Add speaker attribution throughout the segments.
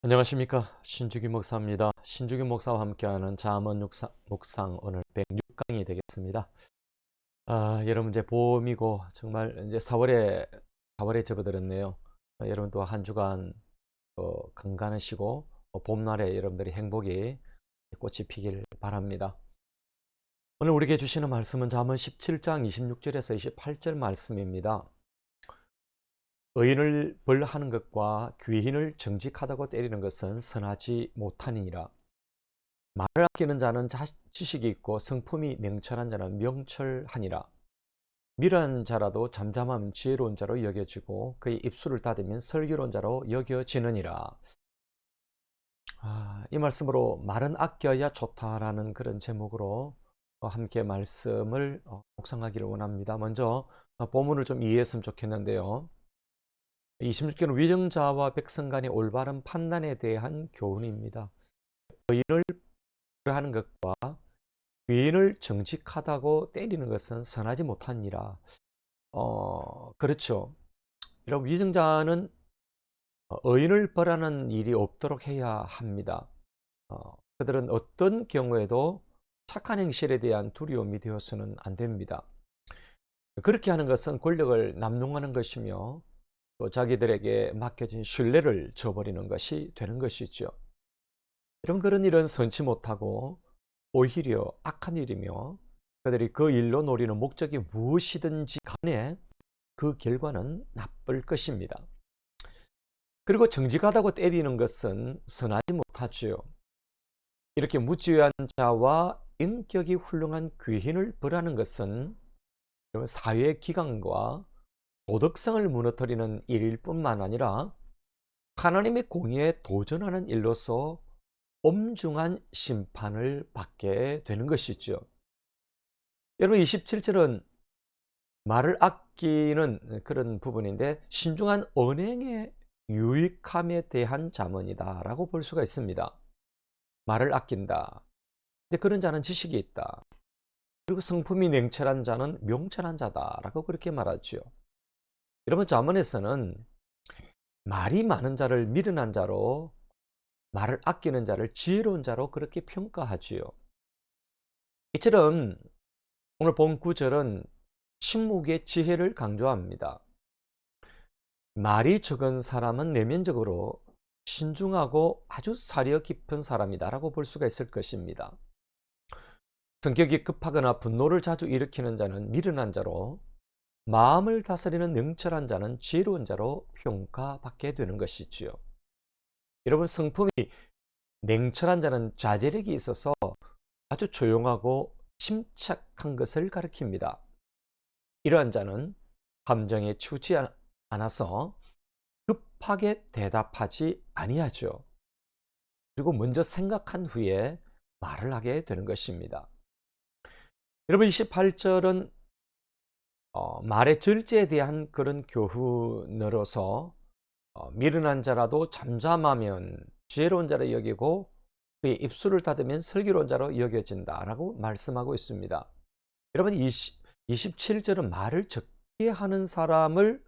Speaker 1: 안녕하십니까, 신주기 목사입니다. 신주기 목사와 함께하는 잠언 묵상, 오늘 106강이 되겠습니다. 여러분, 이제 봄이고 정말 이제 4월에 접어들었네요. 여러분 또 한 주간 건강하시고 봄날에 여러분들이 행복이 꽃이 피길 바랍니다. 오늘 우리에게 주시는 말씀은 잠언 17장 26절에서 28절 말씀입니다. 의인을 벌하는 것과 귀인을 정직하다고 때리는 것은 선하지 못하니라. 말을 아끼는 자는 지식이 있고 성품이 냉철한 자는 명철하니라. 미련한 자라도 잠잠함 지혜로운 자로 여겨지고 그의 입술을 닫으면 슬기로운 자로 여겨지느니라. 이 말씀으로 말은 아껴야 좋다라는 그런 제목으로 함께 말씀을 묵상하기를 원합니다. 먼저 본문을 좀 이해했으면 좋겠는데요. 26절은 위정자와 백성 간의 올바른 판단에 대한 교훈입니다. 의인을 하는 것과 귀인을 정직하다고 때리는 것은 선하지 못하니라. 그렇죠. 이런 위정자는 의인을 벌하는 일이 없도록 해야 합니다. 그들은 어떤 경우에도 착한 행실에 대한 두려움이 되어서는 안 됩니다. 그렇게 하는 것은 권력을 남용하는 것이며 또 자기들에게 맡겨진 신뢰를 저버리는 것이 되는 것이죠. 이런 그런 일은 선치 못하고 오히려 악한 일이며 그들이 그 일로 노리는 목적이 무엇이든지 간에 그 결과는 나쁠 것입니다. 그리고 정직하다고 때리는 것은 선하지 못하지요. 이렇게 무지한 자와 인격이 훌륭한 귀인을 벌하는 것은 사회 기강과 도덕성을 무너뜨리는 일일 뿐만 아니라 하나님의 공의에 도전하는 일로서 엄중한 심판을 받게 되는 것이죠. 여러분, 27절은 말을 아끼는 그런 부분인데 신중한 언행의 유익함에 대한 잠언이다 라고 볼 수가 있습니다. 말을 아낀다. 근데 그런 자는 지식이 있다. 그리고 성품이 냉철한 자는 명철한 자다 라고 그렇게 말하죠. 여러분, 잠언에서는 말이 많은 자를 미련한 자로, 말을 아끼는 자를 지혜로운 자로 그렇게 평가하지요. 이처럼 오늘 본 구절은 침묵의 지혜를 강조합니다. 말이 적은 사람은 내면적으로 신중하고 아주 사려 깊은 사람이다 라고 볼 수가 있을 것입니다. 성격이 급하거나 분노를 자주 일으키는 자는 미련한 자로, 마음을 다스리는 냉철한 자는 지혜로운 자로 평가받게 되는 것이지요. 여러분, 성품이 냉철한 자는 자제력이 있어서 아주 조용하고 침착한 것을 가리킵니다. 이러한 자는 감정에 치우치 않아서 급하게 대답하지 아니하죠. 그리고 먼저 생각한 후에 말을 하게 되는 것입니다. 여러분, 28절은 말의 절제에 대한 그런 교훈으로서 미련한 자라도 잠잠하면 지혜로운 자로 여기고 그의 입술을 닫으면 슬기로운 자로 여겨진다라고 말씀하고 있습니다. 여러분, 27절은 말을 적게 하는 사람을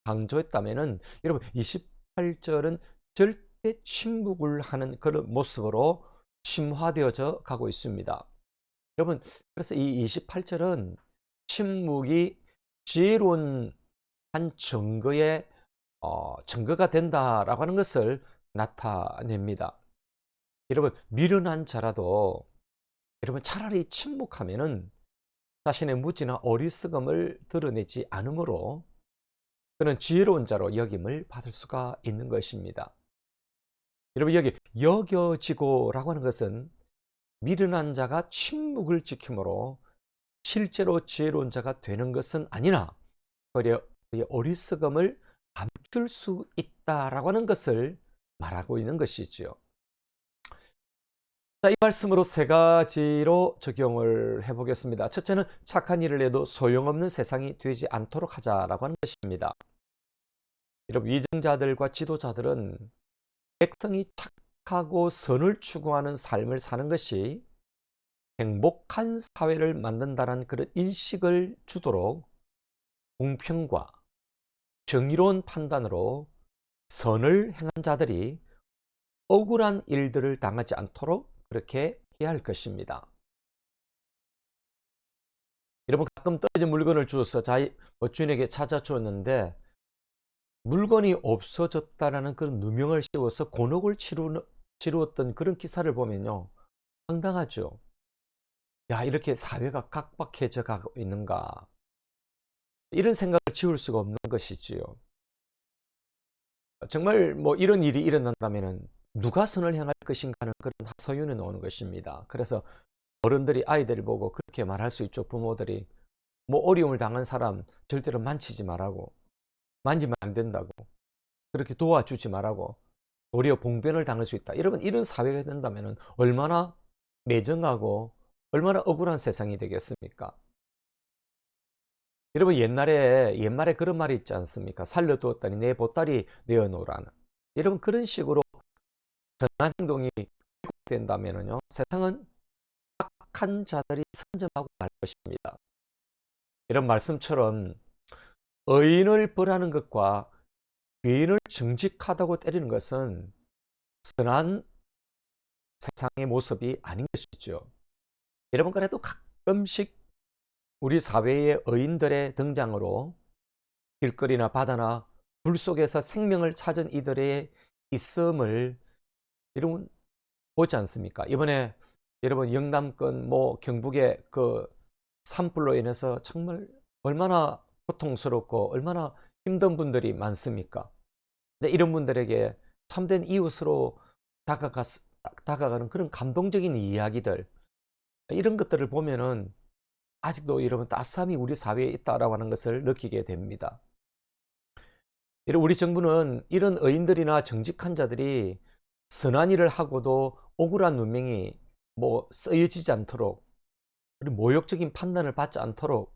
Speaker 1: 강조했다면은 여러분, 28절은 절대 침묵을 하는 그런 모습으로 심화되어져 가고 있습니다. 여러분, 그래서 이 28절은 침묵이 지혜로운 한 증거가 된다라고 하는 것을 나타냅니다. 여러분, 미련한 자라도 여러분 차라리 침묵하면은 자신의 무지나 어리석음을 드러내지 않으므로 그는 지혜로운 자로 여김을 받을 수가 있는 것입니다. 여러분, 여기 여겨지고라고 하는 것은 미련한 자가 침묵을 지킴으로 실제로 지혜로운 자가 되는 것은 아니나 오히려 그의 어리석음을 감출 수 있다라고 하는 것을 말하고 있는 것이지요. 자, 이 말씀으로 세 가지로 적용을 해보겠습니다. 첫째는 착한 일을 해도 소용없는 세상이 되지 않도록 하자라고 하는 것입니다. 여러분, 위정자들과 지도자들은 백성이 착하고 선을 추구하는 삶을 사는 것이 행복한 사회를 만든다는 그런 인식을 주도록 공평과 정의로운 판단으로 선을 행한 자들이 억울한 일들을 당하지 않도록 그렇게 해야 할 것입니다. 여러분, 가끔 떨어진 물건을 주어서 주인에게 찾아주었는데 물건이 없어졌다라는 그런 누명을 씌워서 곤혹을 치루었던 그런 기사를 보면요, 황당하죠. 야, 이렇게 사회가 각박해져 가고 있는가, 이런 생각을 지울 수가 없는 것이지요. 정말 뭐 이런 일이 일어난다면은 누가 선을 향할 것인가 하는 그런 하소연이 나오는 것입니다. 그래서 어른들이 아이들을 보고 그렇게 말할 수 있죠. 부모들이 뭐 어려움을 당한 사람 절대로 만지지 말라고, 만지면 안 된다고, 그렇게 도와주지 말라고, 도리어 봉변을 당할 수 있다. 여러분, 이런 사회가 된다면 얼마나 매정하고 얼마나 억울한 세상이 되겠습니까? 여러분, 옛말에 그런 말이 있지 않습니까? 살려두었다니 내 보따리 내어놓으라는. 여러분, 그런 식으로 선한 행동이 된다면요, 세상은 악한 자들이 선점하고 말 것입니다. 이런 말씀처럼 의인을 벌하는 것과 죄인을 정직하다고 때리는 것은 선한 세상의 모습이 아닌 것이죠. 여러분, 그래도 가끔씩 우리 사회의 의인들의 등장으로 길거리나 바다나 불 속에서 생명을 찾은 이들의 있음을 여러분 보지 않습니까? 이번에 여러분 영남권 뭐 경북의 그 산불로 인해서 정말 얼마나 고통스럽고 얼마나 힘든 분들이 많습니까? 근데 이런 분들에게 참된 이웃으로 다가가는 그런 감동적인 이야기들, 이런 것들을 보면은 아직도 여러분 따스함이 우리 사회에 있다라고 하는 것을 느끼게 됩니다. 우리 정부는 이런 의인들이나 정직한 자들이 선한 일을 하고도 억울한 누명이 뭐 쓰여지지 않도록, 그리고 모욕적인 판단을 받지 않도록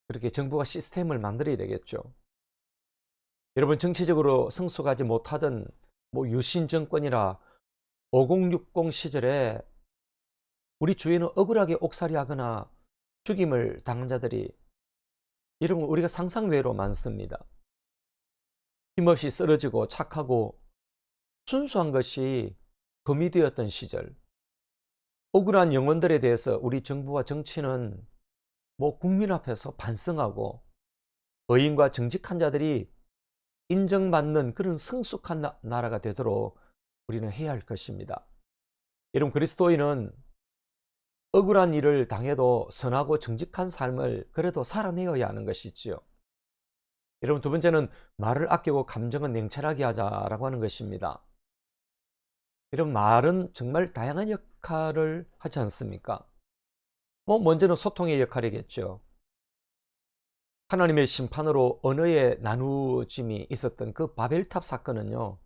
Speaker 1: 그렇게 정부가 시스템을 만들어야 되겠죠. 여러분, 정치적으로 성숙하지 못하던 뭐 유신 정권이라 5060 시절에 우리 주위에는 억울하게 옥살이하거나 죽임을 당한 자들이 여러분 우리가 상상 외로 많습니다. 힘없이 쓰러지고 착하고 순수한 것이 금이 되었던 시절, 억울한 영혼들에 대해서 우리 정부와 정치는 뭐 국민 앞에서 반성하고 의인과 정직한 자들이 인정받는 그런 성숙한 나라가 되도록 우리는 해야 할 것입니다. 여러분, 그리스도인은 억울한 일을 당해도 선하고 정직한 삶을 그래도 살아내어야 하는 것이지요. 여러분, 두 번째는 말을 아끼고 감정은 냉철하게 하자라고 하는 것입니다. 이런 말은 정말 다양한 역할을 하지 않습니까? 뭐 먼저는 소통의 역할이겠죠. 하나님의 심판으로 언어의 나누짐이 있었던 그 바벨탑 사건은요,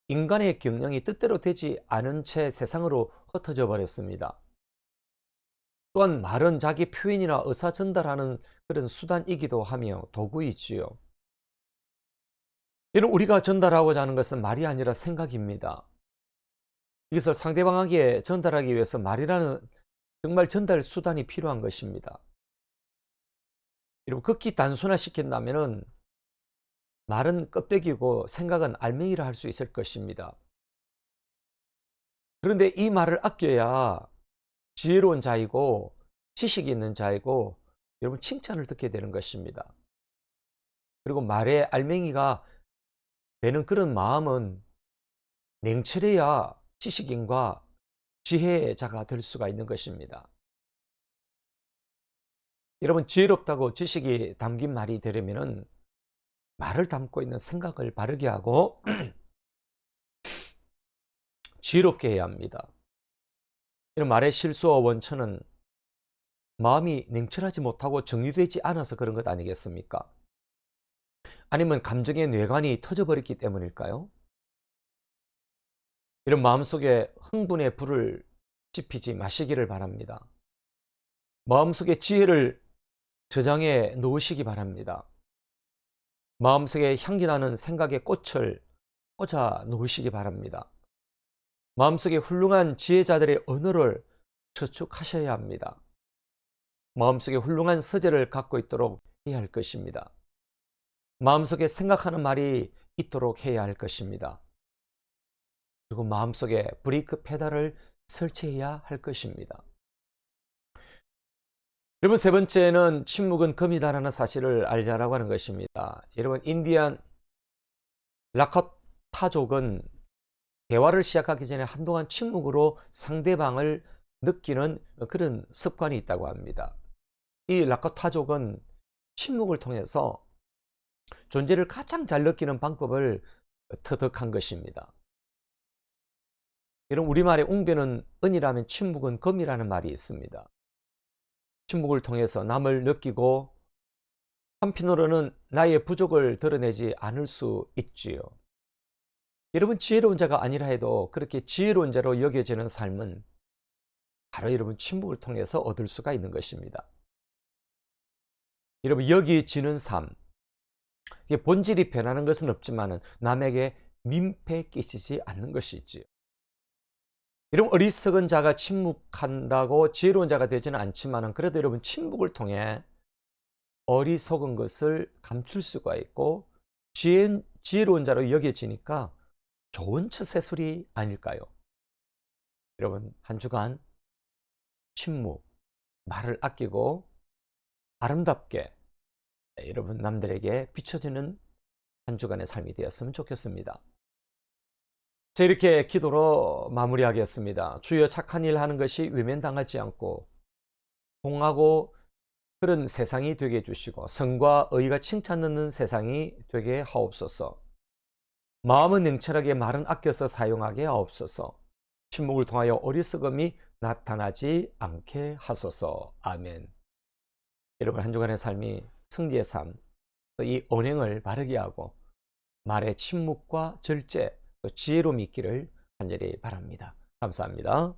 Speaker 1: 인간의 경영이 뜻대로 되지 않은 채 세상으로 흩어져 버렸습니다. 또한 말은 자기 표현이나 의사 전달하는 그런 수단이기도 하며 도구이지요. 이런 우리가 전달하고자 하는 것은 말이 아니라 생각입니다. 이것을 상대방에게 전달하기 위해서 말이라는 정말 전달 수단이 필요한 것입니다. 여러분, 극히 단순화시킨다면은 말은 껍데기고 생각은 알맹이라 할 수 있을 것입니다. 그런데 이 말을 아껴야 지혜로운 자이고 지식이 있는 자이고 여러분 칭찬을 듣게 되는 것입니다. 그리고 말의 알맹이가 되는 그런 마음은 냉철해야 지식인과 지혜자가 될 수가 있는 것입니다. 여러분, 지혜롭다고 지식이 담긴 말이 되려면은 말을 담고 있는 생각을 바르게 하고 지혜롭게 해야 합니다. 이런 말의 실수와 원천은 마음이 냉철하지 못하고 정리되지 않아서 그런 것 아니겠습니까? 아니면 감정의 뇌관이 터져버렸기 때문일까요? 이런 마음속에 흥분의 불을 지피지 마시기를 바랍니다. 마음속에 지혜를 저장해 놓으시기 바랍니다. 마음속에 향기나는 생각의 꽃을 꽂아 놓으시기 바랍니다. 마음속에 훌륭한 지혜자들의 언어를 저축하셔야 합니다. 마음속에 훌륭한 서재를 갖고 있도록 해야 할 것입니다. 마음속에 생각하는 말이 있도록 해야 할 것입니다. 그리고 마음속에 브레이크 페달을 설치해야 할 것입니다. 여러분, 세 번째는 침묵은 금이다라는 사실을 알자라고 하는 것입니다. 여러분, 인디안 라카타족은 대화를 시작하기 전에 한동안 침묵으로 상대방을 느끼는 그런 습관이 있다고 합니다. 이 라카타족은 침묵을 통해서 존재를 가장 잘 느끼는 방법을 터득한 것입니다. 여러분, 우리말에 웅변은 은이라면 침묵은 금이라는 말이 있습니다. 침묵을 통해서 남을 느끼고 한편으로는 나의 부족을 드러내지 않을 수 있지요. 여러분, 지혜로운 자가 아니라 해도 그렇게 지혜로운 자로 여겨지는 삶은 바로 여러분 침묵을 통해서 얻을 수가 있는 것입니다. 여러분, 여겨지는 삶, 이게 본질이 변하는 것은 없지만 남에게 민폐 끼치지 않는 것이지요. 이런 어리석은 자가 침묵한다고 지혜로운 자가 되지는 않지만 그래도 여러분 침묵을 통해 어리석은 것을 감출 수가 있고 지혜로운 자로 여겨지니까 좋은 처세술이 아닐까요? 여러분, 한 주간 침묵, 말을 아끼고 아름답게 여러분 남들에게 비춰지는 한 주간의 삶이 되었으면 좋겠습니다. 자, 이렇게 기도로 마무리하겠습니다. 주여, 착한 일 하는 것이 외면당하지 않고 공하고 그런 세상이 되게 해주시고 성과 의가 칭찬 얻는 세상이 되게 하옵소서. 마음은 냉철하게 말은 아껴서 사용하게 하옵소서. 침묵을 통하여 어리석음이 나타나지 않게 하소서. 아멘. 여러분, 한 주간의 삶이 승리의 삶, 또 이 언행을 바르게 하고 말의 침묵과 절제, 또 지혜로움이 있기를 간절히 바랍니다. 감사합니다.